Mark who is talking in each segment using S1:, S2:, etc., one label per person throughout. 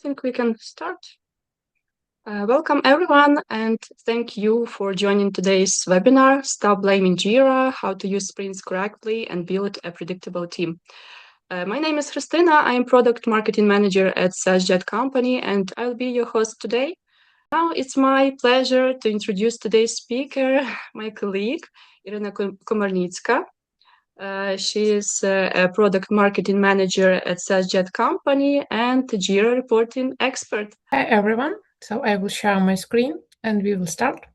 S1: think we can start. Welcome everyone, and thank you for joining today's webinar, Stop Blaming Jira, How to Use Sprints Correctly and Build a Predictable Team. My name is Christina, I am Product Marketing Manager at SaaSjet Company, and I'll be your host today. Now it's my pleasure to introduce today's speaker, my colleague, Irina Komarnitska. She is a product marketing manager at SaaSjet Company and Jira reporting expert.
S2: Hi everyone, so I will share my screen and we will start.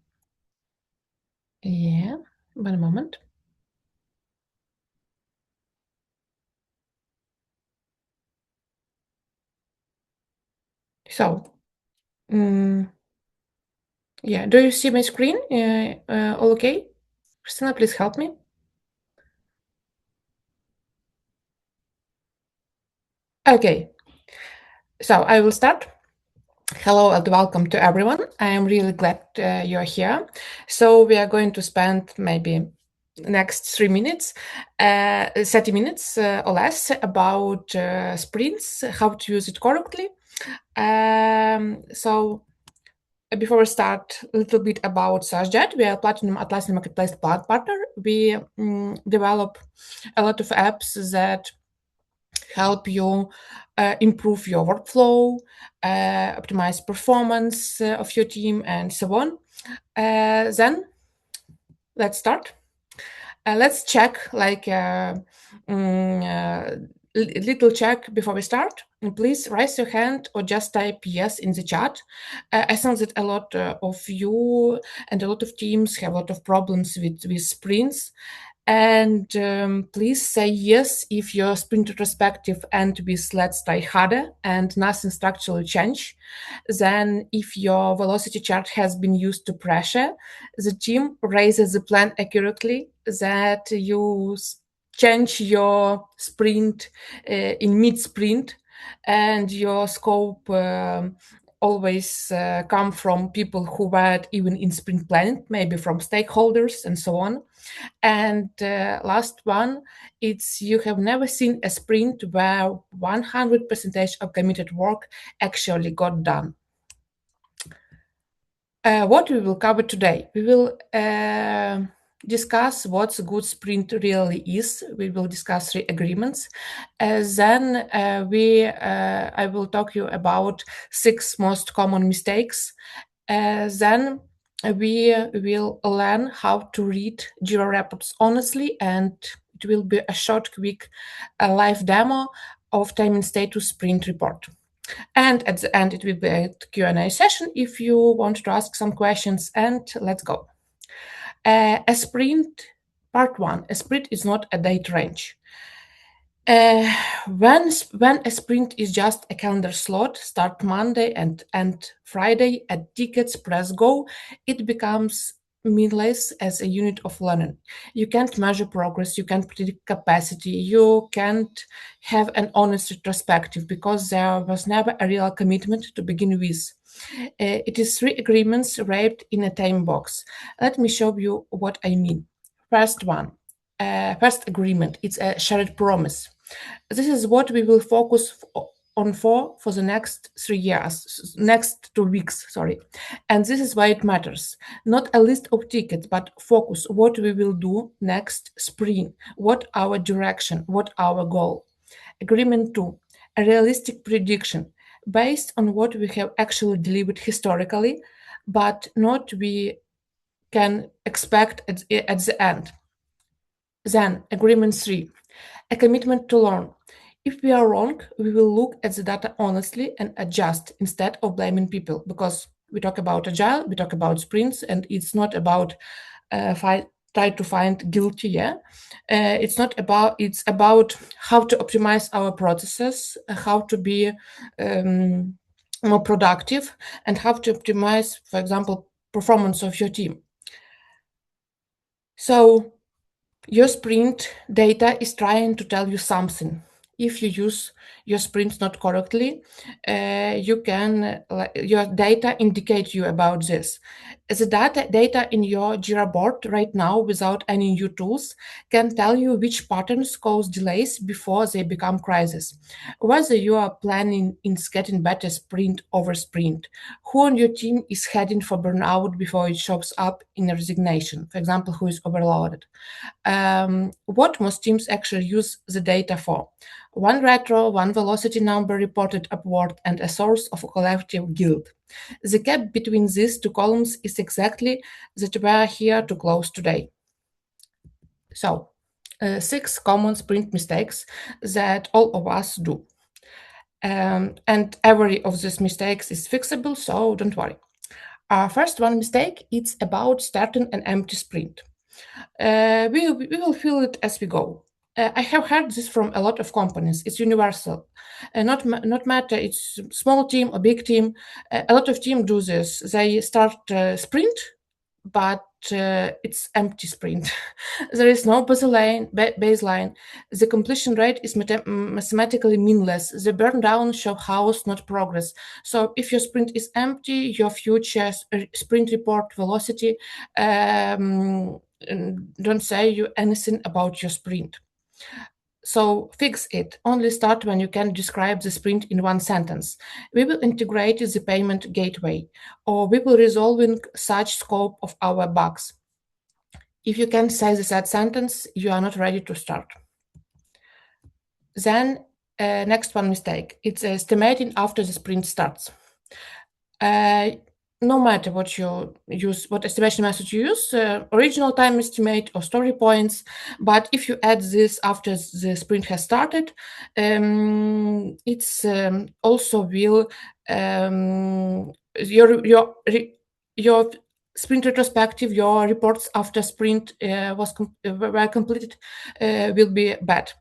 S2: Yeah, 1 moment. So, yeah, do you see my screen? All okay? Christina, please help me. Okay, so I will start. Hello and welcome to everyone. I am really glad you're here. So we are going to spend maybe next 30 minutes or less about sprints, how to use it correctly. So before we start, a little bit about SaaSjet. We are a Platinum Atlassian Marketplace partner. We develop a lot of apps that help you improve your workflow, optimize performance of your team, and so on. Then let's start. Let's check little check before we start. Please raise your hand or just type yes in the chat. I think that a lot of you and a lot of teams have a lot of problems with sprints. And please say yes if your sprint retrospective end with let's try harder and nothing structurally change. Then if your velocity chart has been used to pressure, the team raises the plan accurately, that you change your sprint in mid-sprint, and your scope always come from people who were even in sprint planning, maybe from stakeholders and so on. And last one, it's you have never seen a sprint where 100% of committed work actually got done. What we will cover today, we will discuss what a good sprint really is. We will discuss 3 agreements. Then I will talk you about 6 most common mistakes. Then we will learn how to read Jira reports honestly, and it will be a short, quick live demo of time and status sprint report. And at the end, it will be a Q&A session if you want to ask some questions, and let's go. A sprint, part 1, a sprint is not a date range. When a sprint is just a calendar slot, start Monday and end Friday, add tickets, press go, it becomes meaningless as a unit of learning. You can't measure progress, you can't predict capacity, you can't have an honest retrospective because there was never a real commitment to begin with. It is 3 agreements wrapped in a time box. Let me show you what I mean. First first agreement, it's a shared promise. This is what we will focus on for the next 3 years, next 2 weeks, sorry. And this is why it matters. Not a list of tickets, but focus what we will do next spring, what our direction, what our goal. Agreement 2, a realistic prediction based on what we have actually delivered historically, but not we can expect at the end. Then, agreement 3, a commitment to learn. If we are wrong, we will look at the data honestly and adjust instead of blaming people, because we talk about agile, we talk about sprints, and it's not about try to find guilty. It's about how to optimize our processes, how to be more productive, and how to optimize, for example, performance of your team. So your sprint data is trying to tell you something. If you use your sprint not correctly, you can your data indicate you about this. The data in your Jira board right now, without any new tools, can tell you which patterns cause delays before they become crisis. Whether you are planning in getting better sprint over sprint, who on your team is heading for burnout before it shows up in a resignation, for example, who is overloaded. What most teams actually use the data for: one retro, one velocity number reported upward, and a source of collective guilt. The gap between these two columns is exactly that we are here to close today. So, six common sprint mistakes that all of us do. And every of these mistakes is fixable, so don't worry. Our first one mistake, it's about starting an empty sprint. We will feel it as we go. I have heard this from a lot of companies. It's universal. Not matter it's small team or big team. A lot of team do this. They start sprint, but it's empty sprint. There is no baseline. The completion rate is mathematically meaningless. The burn down show house, not progress. So if your sprint is empty, your future sprint report velocity don't say you anything about your sprint. So fix it. Only start when you can describe the sprint in one sentence. We will integrate the payment gateway, or we will resolving such scope of our bugs. If you can say that sentence, you are not ready to start. Then next one mistake. It's estimating after the sprint starts. Uh, no matter what you use, what estimation method you use, original time estimate or story points, but if you add this after the sprint has started, it's also will your sprint retrospective, your reports after sprint were completed will be bad.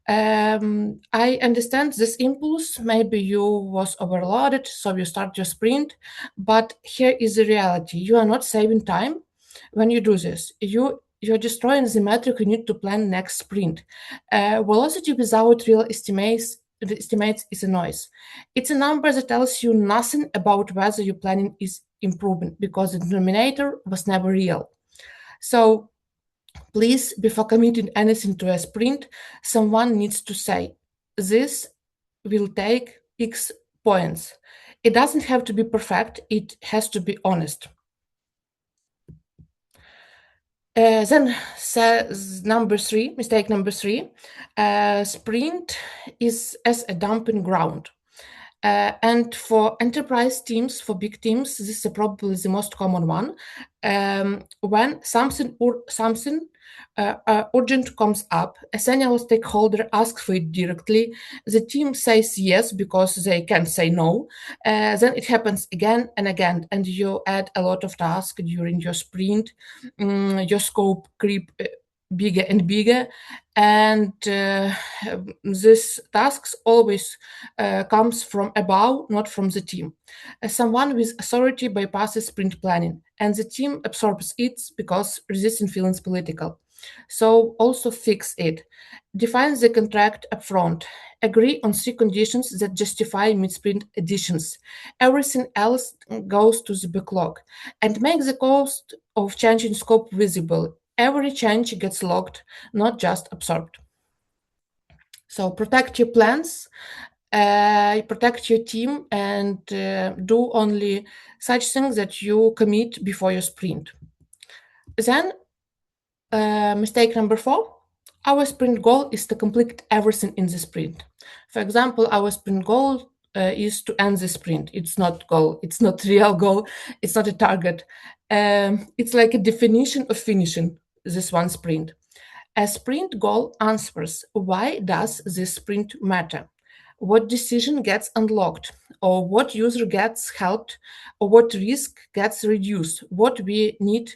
S2: I understand this impulse. Maybe you was overloaded, so you start your sprint. But here is the reality: you are not saving time when you do this. You're destroying the metric you need to plan next sprint. Velocity without real estimates. The estimates is a noise. It's a number that tells you nothing about whether your planning is improving because the denominator was never real. So please, before committing anything to a sprint, someone needs to say, this will take X points. It doesn't have to be perfect, it has to be honest. Then says mistake number three, sprint is as a dumping ground. And for enterprise teams, for big teams, this is probably the most common one. When something urgent comes up, a senior stakeholder asks for it directly. The team says yes because they can say no. Then it happens again and again, and you add a lot of tasks during your sprint. Your scope creep bigger and bigger, and this tasks always comes from above, not from the team. Someone with authority bypasses sprint planning, and the team absorbs it because resisting feelings political. So also fix it. Define the contract upfront. Agree on three conditions that justify mid-sprint additions. Everything else goes to the backlog, and make the cost of changing scope visible. Every change gets logged, not just absorbed. So protect your plans, protect your team, and do only such things that you commit before your sprint. Then, mistake number four, our sprint goal is to complete everything in the sprint. For example, our sprint goal is to end the sprint. It's not goal. It's not real goal. It's not a target. It's like a definition of finishing this one sprint. A sprint goal answers why does this sprint matter? What decision gets unlocked, or what user gets helped, or what risk gets reduced, what we need,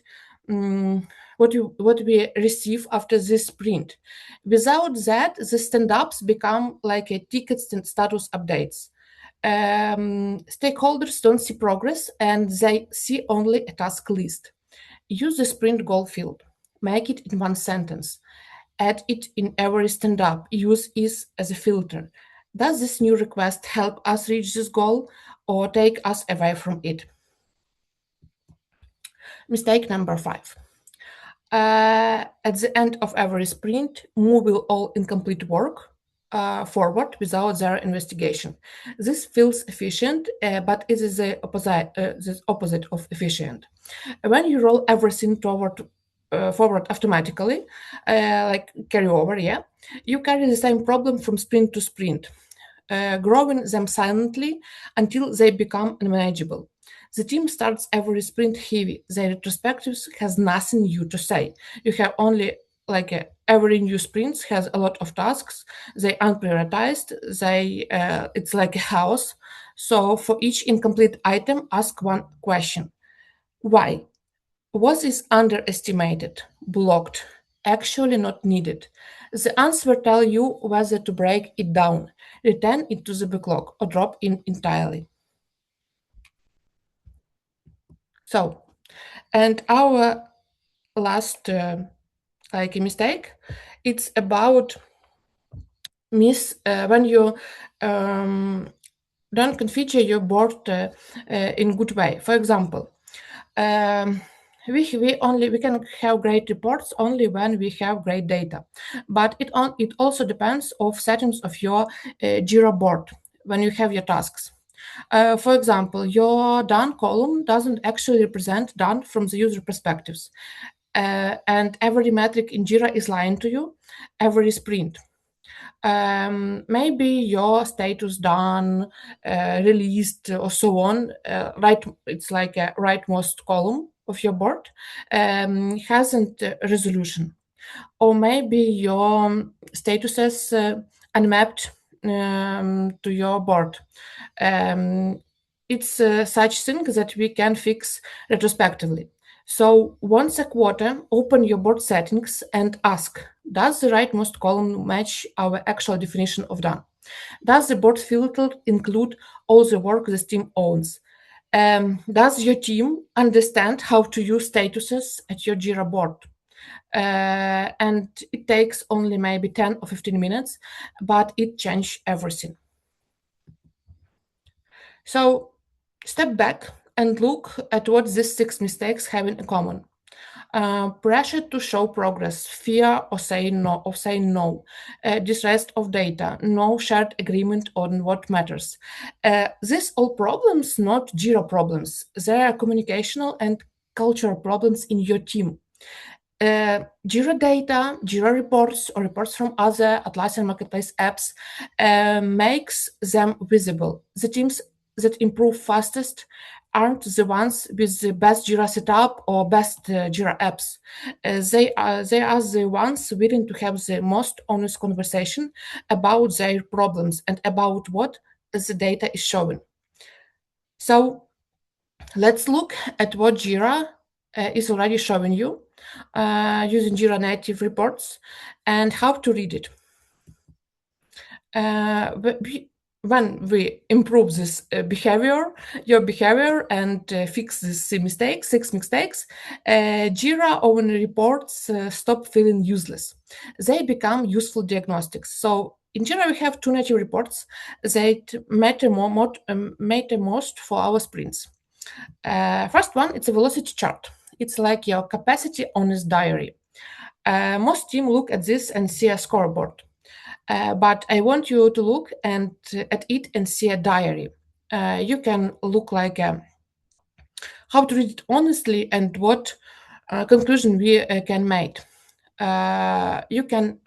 S2: what we receive after this sprint. Without that, the stand-ups become like a ticket status updates. Stakeholders don't see progress and they see only a task list. Use the sprint goal field. Make it in one sentence. Add it in every stand up. Use is as a filter. Does this new request help us reach this goal or take us away from it? Mistake number 5. At the end of every sprint, moving all incomplete work forward without their investigation. This feels efficient, but it is the opposite of efficient. When you roll everything forward automatically, like carry over, yeah, you carry the same problem from sprint to sprint, growing them silently until they become unmanageable. The team starts every sprint heavy. Their retrospectives has nothing new to say. You have only every new sprint has a lot of tasks. They unprioritized. It's like a house. So for each incomplete item, ask one question: Why? Was this underestimated, blocked, actually not needed? The answer will tell you whether to break it down, return it to the backlog, or drop it entirely. So, and our last mistake, it's about miss when you um, don't configure your board in good way. For example, um, we can have great reports only when we have great data, but it also depends of settings of your Jira board when you have your tasks. For example, your done column doesn't actually represent done from the user perspectives, and every metric in Jira is lying to you every sprint. Maybe your status done, released, or so on. Right, it's like a rightmost column of your board hasn't resolution, or maybe your statuses unmapped to your board. Um, it's such thing that we can fix retrospectively. So once a quarter, open your board settings and ask, does the rightmost column match our actual definition of done? Does the board filter include all the work the team owns? Does your team understand how to use statuses at your Jira board? And it takes only maybe 10 or 15 minutes, but it changes everything. So step back and look at what these 6 mistakes have in common. Pressure to show progress, fear of saying no, distrust of data, no shared agreement on what matters. These all problems, not Jira problems. They are communicational and cultural problems in your team. Jira data, Jira reports, or reports from other Atlassian Marketplace apps makes them visible. The teams that improve fastest aren't the ones with the best Jira setup or best Jira apps. They are the ones willing to have the most honest conversation about their problems and about what the data is showing. So let's look at what Jira is already showing you using Jira native reports and how to read it. When we improve this your behavior, and fix these 6 mistakes, Jira own reports stop feeling useless. They become useful diagnostics. So in Jira, we have 2 native reports that matter most for our sprints. First one, it's a velocity chart. It's like your capacity honest diary. Most team look at this and see a scoreboard, but I want you to look at it and see a diary. You can look like how to read it honestly and what conclusion we can make. You can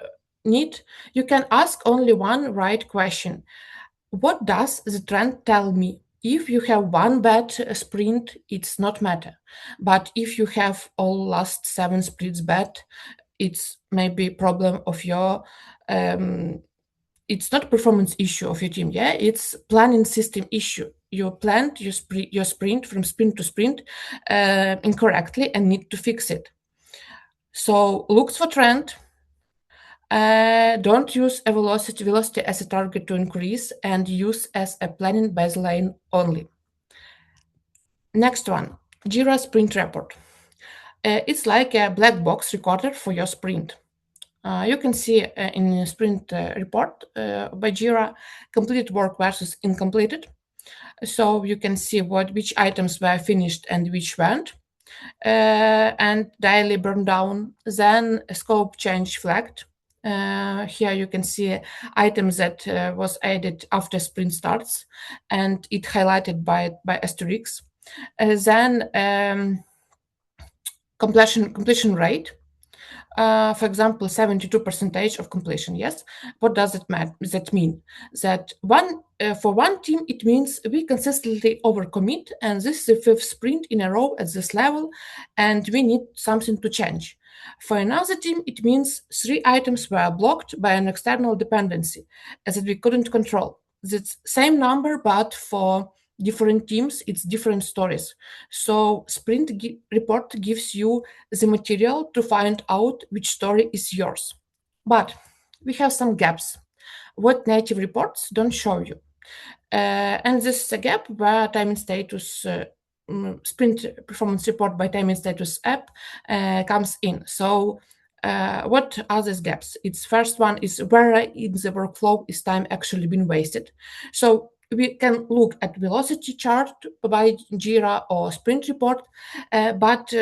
S2: need you can ask only one right question. What does the trend tell me? If you have one bad sprint, it's not matter. But if you have all last 7 sprints bad, it's maybe problem of your it's not performance issue of your team, yeah, it's planning system issue. You planned your sprint from sprint to sprint incorrectly and need to fix it. So look for trend. Don't use a velocity as a target to increase, and use as a planning baseline only. Next one, Jira sprint report. It's like a black box recorder for your sprint. You can see in sprint report by Jira completed work versus incompleted. So you can see which items were finished and which weren't, and daily burn down. Then a scope change flagged. Here you can see items that was added after sprint starts, and it highlighted by asterisks. Then completion rate, for example, 72 percentage of completion. Yes, what does that mean? That one for one team it means we consistently overcommit, and this is the fifth sprint in a row at this level, and we need something to change. For another team, it means three items were blocked by an external dependency that we couldn't control. It's same number, but for different teams, it's different stories. So sprint report gives you the material to find out which story is yours. But we have some gaps. What native reports don't show you. And this is a gap where time and status sprint performance report by time and status app comes in. So what are these gaps? Its first one is where in the workflow is time actually been wasted. So we can look at velocity chart by Jira or sprint report, but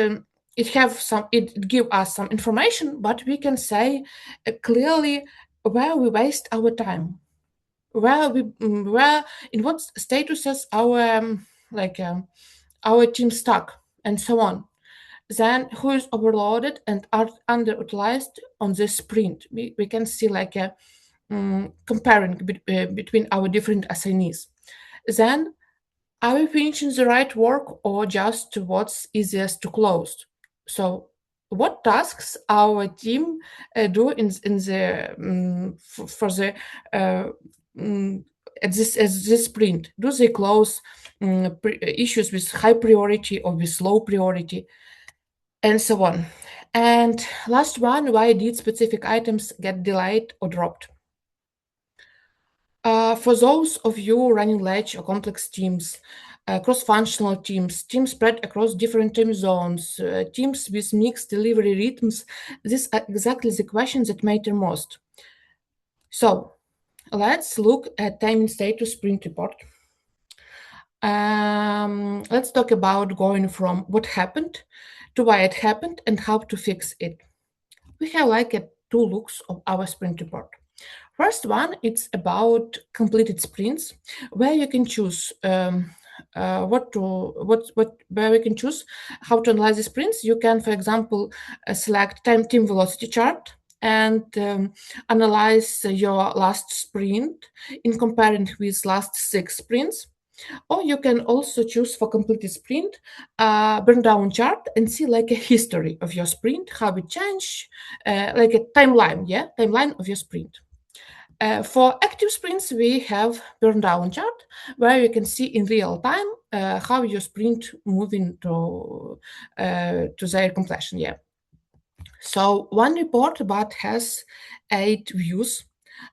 S2: it give us some information, but we can say clearly where we waste our time, where in what statuses our team stuck, and so on. Then who is overloaded and are underutilized on this sprint. We can see like a comparing between our different assignees. Then are we finishing the right work or just what's easiest to close? So, what tasks our team do in the for the uh, mm, at this sprint? Do they close issues with high priority or with low priority, and so on? And last one, why did specific items get delayed or dropped? For those of you running large or complex teams, cross-functional teams, teams spread across different time zones, teams with mixed delivery rhythms, these are exactly the questions that matter most. So let's look at time and status sprint report. Let's talk about going from what happened to why it happened and how to fix it. We have like two looks of our sprint report. First one, it's about completed sprints, where you can choose where we can choose how to analyze the sprints. You can, for example, select time team velocity chart and analyze your last sprint in comparing with last 6 sprints. Or you can also choose for completed sprint, burn down chart and see like a history of your sprint, how it changed, like a timeline, timeline of your sprint. For active sprints, we have burn down chart where you can see in real time how your sprint moving to their completion. Yeah. So one report but has 8 views,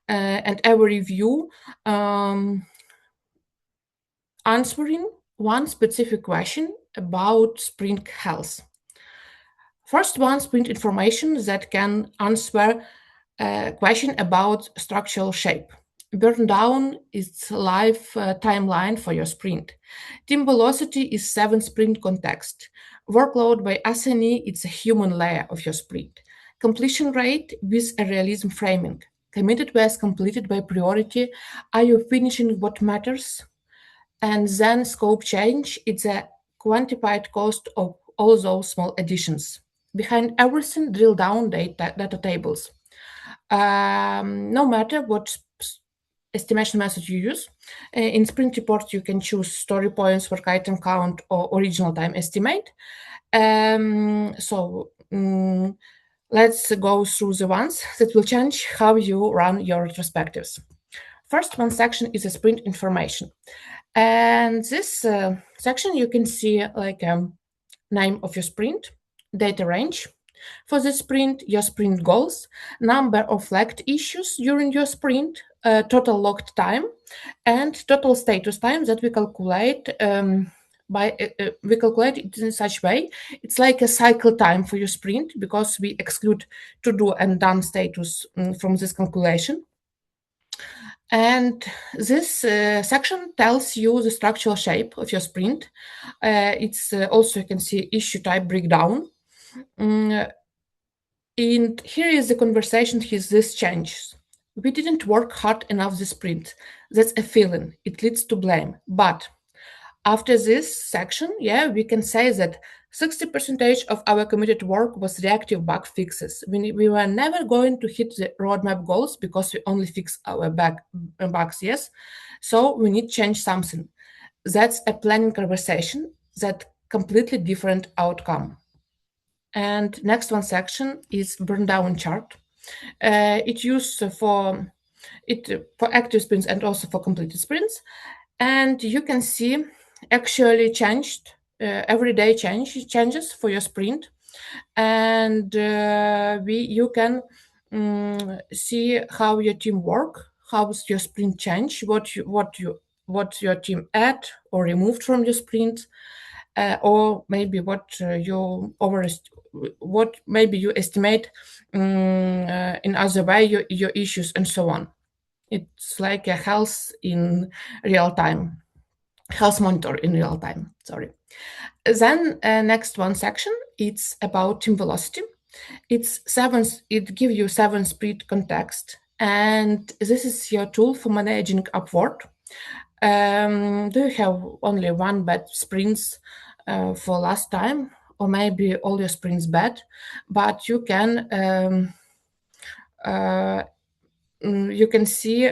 S2: and every view answering one specific question about sprint health. First one, sprint information that can answer a question about structural shape. Burn down is live timeline for your sprint. Team velocity is 7 sprint context. Workload by assignee, it's a human layer of your sprint. Completion rate with a realism framing. Committed whereas completed by priority. Are you finishing what matters? And then scope change, it's a quantified cost of all those small additions. Behind everything, drill down data tables. No matter what estimation method you use, in sprint report you can choose story points, work item count, or original time estimate. Let's go through the ones that will change how you run your retrospectives. First one section is a sprint information. And this section, you can see like name of your sprint, data range for the sprint, your sprint goals, number of flagged issues during your sprint, total logged time, and total status time that we calculate We calculate it in such way. It's like a cycle time for your sprint because we exclude to do and done status from this calculation. And this section tells you the structural shape of your sprint. It's also, you can see issue type breakdown. Mm, and here is the conversation, here's this changes. We didn't work hard enough this sprint. That's a feeling. It leads to blame. But after this section, yeah, we can say that 60% of our committed work was reactive bug fixes. We were never going to hit the roadmap goals because we only fix our bugs, yes? So we need to change something. That's a planning conversation, that completely different outcome. And next one section is burn down chart. It used for active sprints and also for completed sprints. And you can see actually changed everyday changes for your sprint, and you can see how your team work, how's your sprint change, what your team add or removed from your sprint, or maybe what maybe you estimate in other way your issues and so on. It's like a real time health monitor in real time, sorry. Then next one section, it's about team velocity. It gives you 7 sprint context, and this is your tool for managing upward. Do you have only one bad sprints for last time, or maybe all your sprints bad, but uh, you can see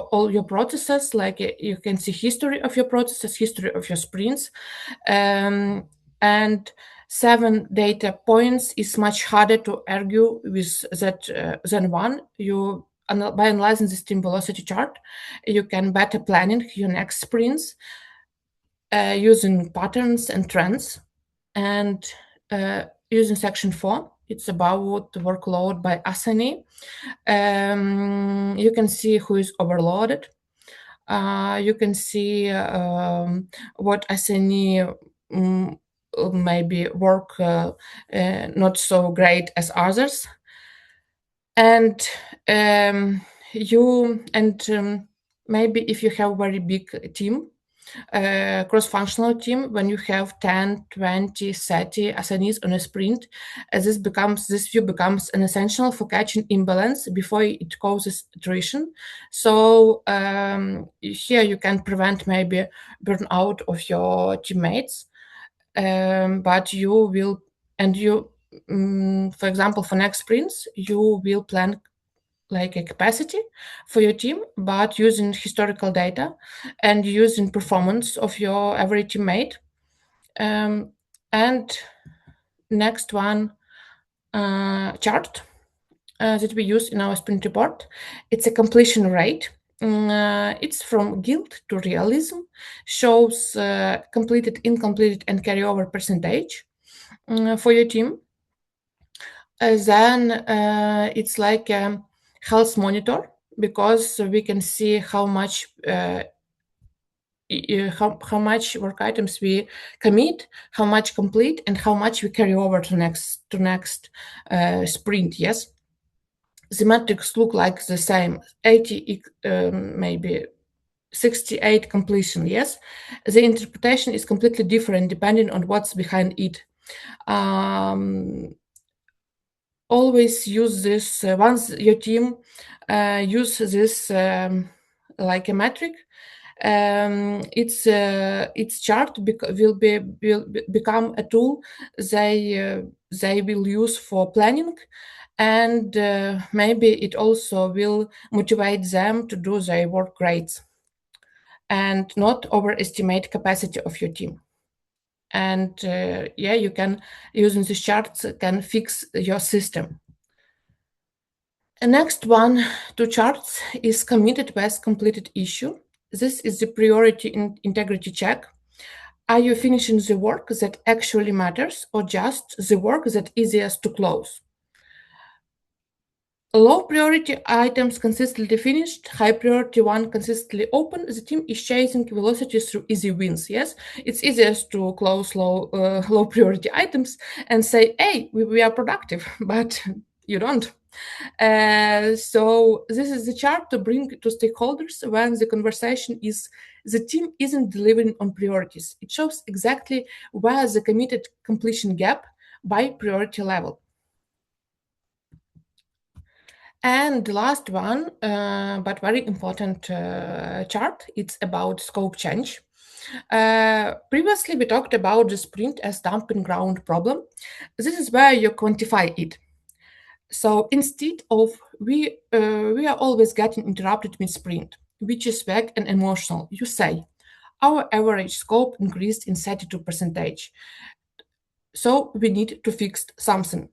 S2: all your processes, like you can see history of your processes, history of your sprints, and 7 data points is much harder to argue with that than one. By analyzing this team velocity chart, you can better planning your next sprints using patterns and trends. And using section 4, it's about workload by assignee. You can see who is overloaded. You can see what assignee maybe work not so great as others. And maybe if you have very big team, cross-functional team, when you have 10, 20, 30 assignees on a sprint, this view becomes an essential for catching imbalance before it causes attrition. So here you can prevent maybe burnout of your teammates, but you will, and you, for example, for next sprints, you will plan like a capacity for your team, but using historical data and using performance of your every teammate. And next one, chart that we use in our sprint report. It's a completion rate. It's from guilt to realism, shows completed, incompleted, and carryover percentage for your team. Then it's like a health monitor, because we can see how much work items we commit, how much complete, and how much we carry over to next sprint. Yes, the metrics look like the same: 80, maybe 68 completion. Yes, the interpretation is completely different depending on what's behind it. Always use this once your team use this like a metric. Its chart will become a tool they will use for planning, and maybe it also will motivate them to do their work great and not overestimate capacity of your team. And yeah, you can, using these charts, can fix your system. The next one, two charts, is committed best completed issue. This is the priority integrity check. Are you finishing the work that actually matters, or just the work that easiest to close? Low priority items consistently finished, high priority one consistently open. The team is chasing velocity through easy wins. Yes, it's easiest to close low priority items and say, "Hey, we are productive," but you don't. So this is the chart to bring to stakeholders when the conversation is the team isn't delivering on priorities. It shows exactly where the committed completion gap by priority level. And the last one, but very important chart, it's about scope change. Previously, we talked about the sprint as dumping ground problem. This is where you quantify it. So instead of we are always getting interrupted mid sprint, which is vague and emotional. You say our average scope increased in 32 percentage. So we need to fix something.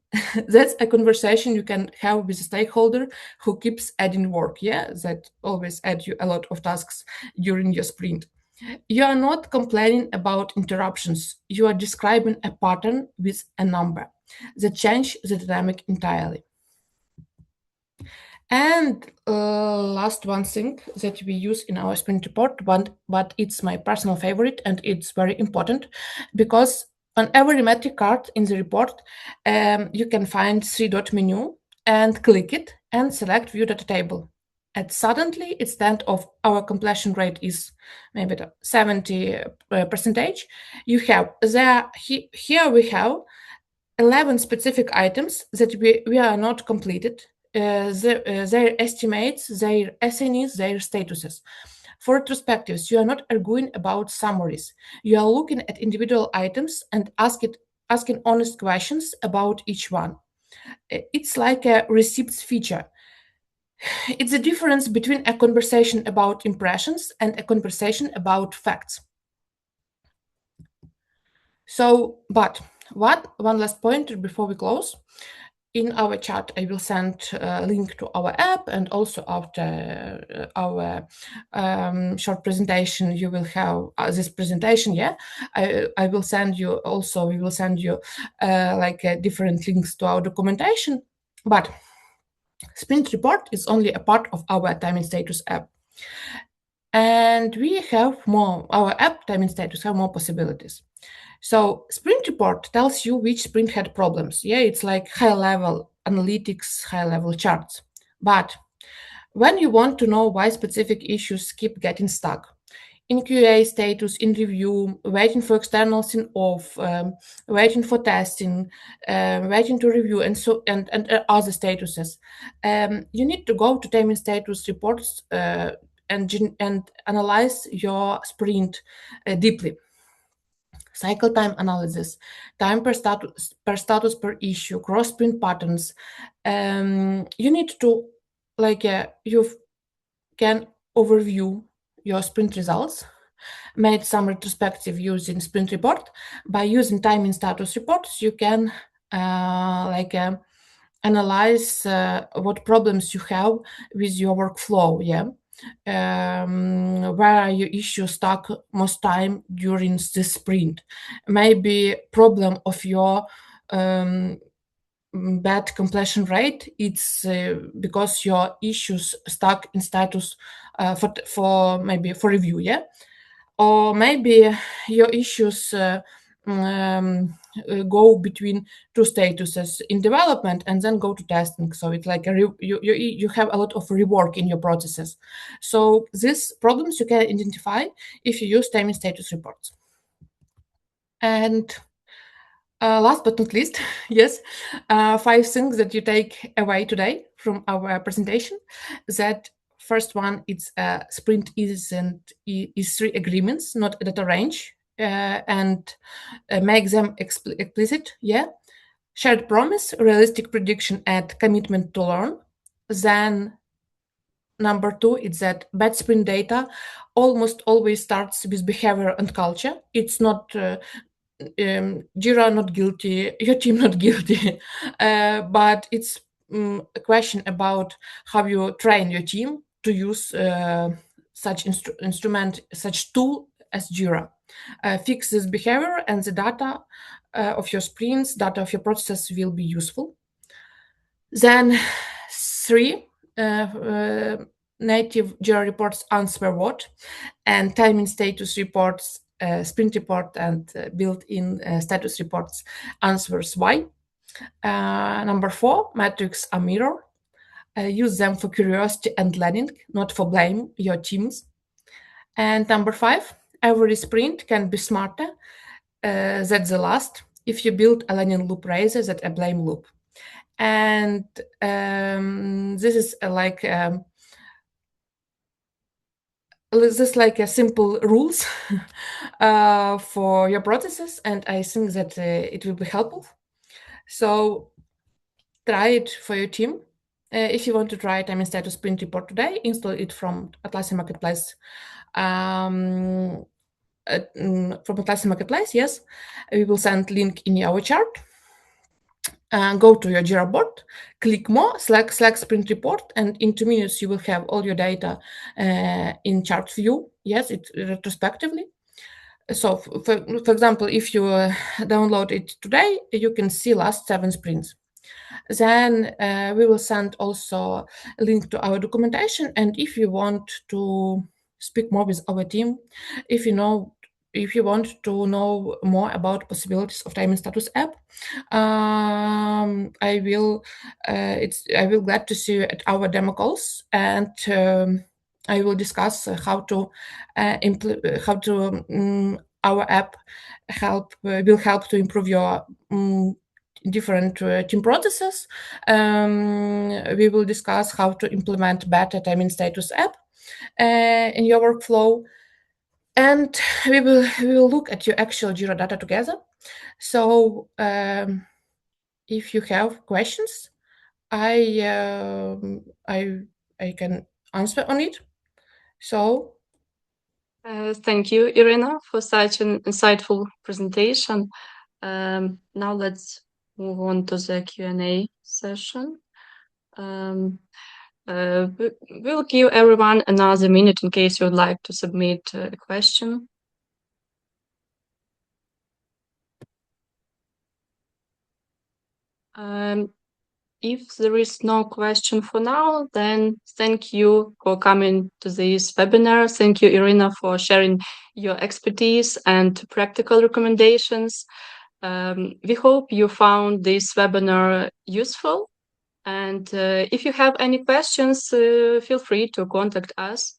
S2: That's a conversation you can have with a stakeholder who keeps adding work. Yeah, that always add you a lot of tasks during your sprint. You are not complaining about interruptions. You are describing a pattern with a number that change the dynamic entirely. And last one thing that we use in our sprint report, but it's my personal favorite and it's very important because on every metric card in the report, you can find three-dot menu and click it and select view data table. And suddenly, instead of our completion rate is maybe the 70 percentage, you have there here we have 11 specific items that we are not completed, their estimates, their SNEs, their statuses. For retrospectives, you are not arguing about summaries. You are looking at individual items and asking honest questions about each one. It's like a receipts feature. It's the difference between a conversation about impressions and a conversation about facts. So, but what one last pointer before we close. In our chat, I will send a link to our app, and also after our short presentation, you will have this presentation. Yeah, I will send you also. We will send you different links to our documentation. But Sprint Report is only a part of our time and status app. And we have more, our app time and status have more possibilities. So sprint report tells you which sprint had problems. Yeah, it's like high level analytics, high level charts. But when you want to know why specific issues keep getting stuck, in QA status, in review, waiting for external sign off, waiting for testing, waiting to review, and other statuses, you need to go to time and status reports and analyze your sprint deeply. Cycle time analysis, time per status per issue, cross sprint patterns. You need to you can overview your sprint results, made some retrospective using sprint report. By using time in status reports, you can analyze what problems you have with your workflow. Yeah, where your issue stuck most time during this sprint. Maybe problem of your bad completion rate, it's because your issues stuck in status for maybe for review. Yeah, or maybe your issues go between two statuses in development and then go to testing. So it's like you have a lot of rework in your processes. So these problems you can identify if you use time and status reports. And last but not least, yes, 5 things that you take away today from our presentation. That first one, it's sprint is 3 agreements, not a data range, and make them explicit. Yeah, shared promise, realistic prediction, and commitment to learn. Then number 2 is that bad sprint data almost always starts with behavior and culture. It's not Jira not guilty, your team not guilty, but it's a question about how you train your team to use such instrument, such tool as Jira. Fix this behavior, and the data of your sprints, data of your process will be useful. Then 3 native Jira reports answer what, and timing status reports, sprint report, and built-in status reports answers why. Number 4, metrics are mirror. Use them for curiosity and learning, not for blame your teams. And number 5, every sprint can be smarter than the last if you build a learning loop rather than a blame loop. And this is like a simple rules for your processes, and I think that it will be helpful. So try it for your team. If you want to try time status sprint report today, install it from Atlassian Marketplace. From Atlassian Marketplace, yes, we will send link in our chart. Go to your Jira board, click more, select sprint report, and in 2 minutes you will have all your data in chart view. Yes, it's retrospectively. So, for example, if you download it today, you can see last 7 sprints. Then we will send also a link to our documentation. And if you want to speak more with our team, if you want to know more about possibilities of time and status app, I will glad to see you at our demo calls, and I will discuss our app will help to improve your different team processes. We will discuss how to implement better time and status app in your workflow, and we will look at your actual Jira data together. So if you have questions, I can answer on it. So
S1: thank you, Irina, for such an insightful presentation. Now let's move on to the Q&A session. We'll give everyone another minute in case you'd like to submit a question. If there is no question for now, then thank you for coming to this webinar. Thank you, Irina, for sharing your expertise and practical recommendations. We hope you found this webinar useful. And if you have any questions, feel free to contact us.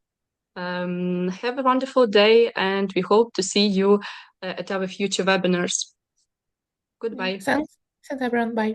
S1: Have a wonderful day, and we hope to see you at our future webinars. Goodbye.
S2: Thanks everyone. Bye.